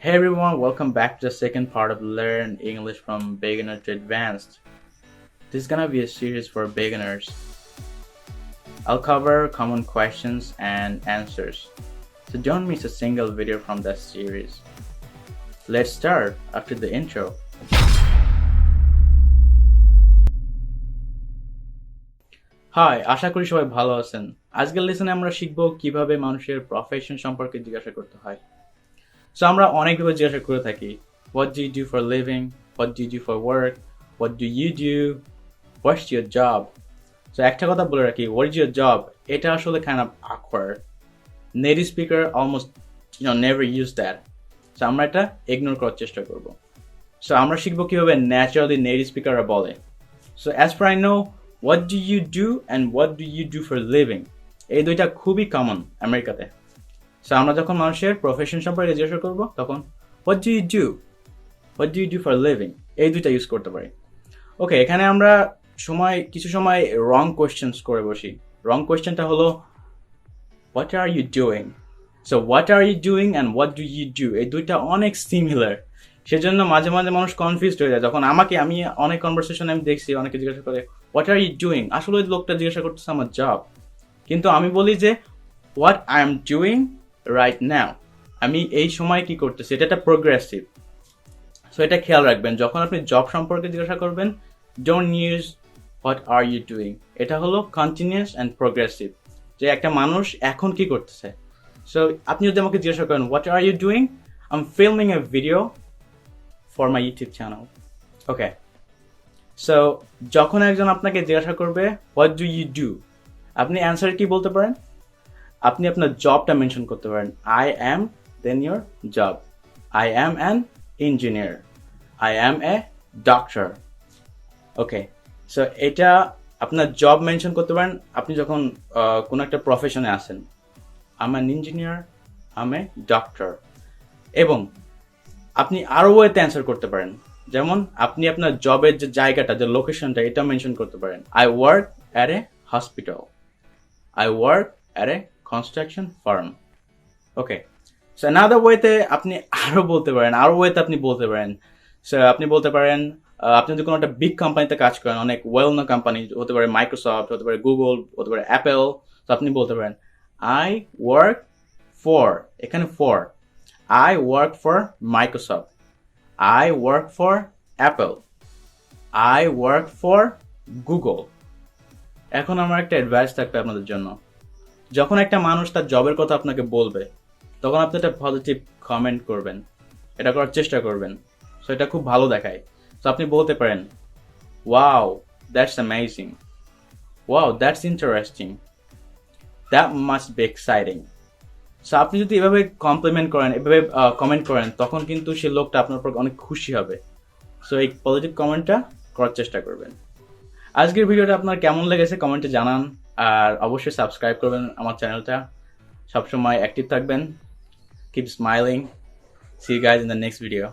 Hey everyone, welcome back to the second part of Learn English from Beginner to Advanced. This is gonna be a series for beginners. I'll cover common questions and answers, so don't miss a single video from that series. Let's start after the intro. Hi, আশা করি সবাই ভালো আছেন। আজকের লেসনে আমরা শিখব কিভাবে মানুষের প্রফেশন সম্পর্কে জিজ্ঞাসা করতে হয়। সো আমরা অনেকভাবে জিজ্ঞাসা করে থাকি, what do you do for a living, what do you do for work, what do you do, what's your job? So একটা কথা বলে রাখি, what is your job? এটা আসলে kind of awkward. Native speaker almost never use that. So আমরা এটা ignore করার চেষ্টা করব। সো আমরা শিখব কিভাবে ন্যাচারালি নেটিভ স্পিকাররা বলে। So as per I know, what do you do and what do you do for a living? এই দুইটা খুবই কমন আমেরিকাতে। সো আমরা যখন মানুষের প্রফেশন সম্পর্কে জিজ্ঞাসা করবো তখন what do you do, what do you do for living, এই দুইটা ইউজ করতে পারি। ওকে, এখানে আমরা কিছু সময় রং কোয়েশ্চেন্স করে বসি। রং কোয়েশ্চেনটা হলো what are you doing. So what are you doing and what do you do, এই দুইটা অনেক সিমিলার। সেজন্য মাঝে মাঝে মানুষ কনফিউজড হয়ে যায়। যখন আমি অনেক কনভারসেশনে আমি দেখছি অনেকে জিজ্ঞাসা করে হোয়াট আর ইউ ডুইং, আসলে লোকটা জিজ্ঞাসা করতেছে আমার জব, কিন্তু আমি বলি যে what I am doing right now, আমি এই সময় কি করতেছি, এটা একটা প্রোগ্রেসিভ। সো এটা খেয়াল রাখবেন যখন আপনি জব সম্পর্কে জিজ্ঞাসা করবেন, don't use what are you doing. এটা হলো কন্টিনিউয়াস অ্যান্ড প্রোগ্রেসিভ, যে একটা মানুষ এখন কি করতেছে। সো আপনি যদি আমাকে জিজ্ঞাসা করেন what are you doing, I am filming a video for my YouTube channel. Okay, so যখন একজন আপনাকে জিজ্ঞাসা করবে হোয়াট ডু ইউ ডু, আপনি অ্যান্সার কি বলতে পারেন? আপনি আপনার জবটা মেনশন করতে পারেন। I am, then your job. I am an engineer, I am a doctor. Okay, so এটা আপনার জব মেনশন করতে পারেন আপনি যখন কোনো একটা প্রফেশনে আসেন। I'm an engineer, I'm a doctor. এবং আপনি আরও ওয়েতে অ্যান্সার করতে পারেন, যেমন আপনি আপনার জবের যে জায়গাটা, যে লোকেশনটা, এটা মেনশন করতে পারেন। I work at a hospital, I work at a construction farm. Okay, so another ওয়েতে আপনি আরও বলতে পারেন, সো আপনি বলতে পারেন আপনি যদি কোনো একটা বিগ কোম্পানিতে কাজ করেন, অনেক ওয়েল নো কোম্পানি, হতে পারে মাইক্রোসফট, হতে পারে গুগল, হতে পারে অ্যাপেল, তো আপনি বলতে পারেন আই ওয়ার্ক ফর, এখানে for, I work for Microsoft, I work for Apple, I work for Google. এখন আমার একটা অ্যাডভাইস থাকবে আপনাদের জন্য, যখন একটা মানুষ তার জবের কথা আপনাকে বলবে তখন আপনি একটা পজিটিভ কমেন্ট করবেন, এটা করার চেষ্টা করবেন। সো এটা খুব ভালো দেখায়। সো আপনি বলতে পারেন wow that's amazing, wow that's interesting, that must be exciting. So আপনি যদি এভাবে কমপ্লিমেন্ট করেন, এভাবে কমেন্ট করেন, তখন কিন্তু সে লোকটা আপনার উপর অনেক খুশি হবে। সো এই পজিটিভ কমেন্টটা করার চেষ্টা করবেন। আজকের ভিডিওটা আপনার কেমন লেগেছে কমেন্টে জানান, আর অবশ্যই সাবস্ক্রাইব করবেন আমার চ্যানেলটা। সবসময় অ্যাক্টিভ থাকবেন। Keep smiling. See you guys in the next video.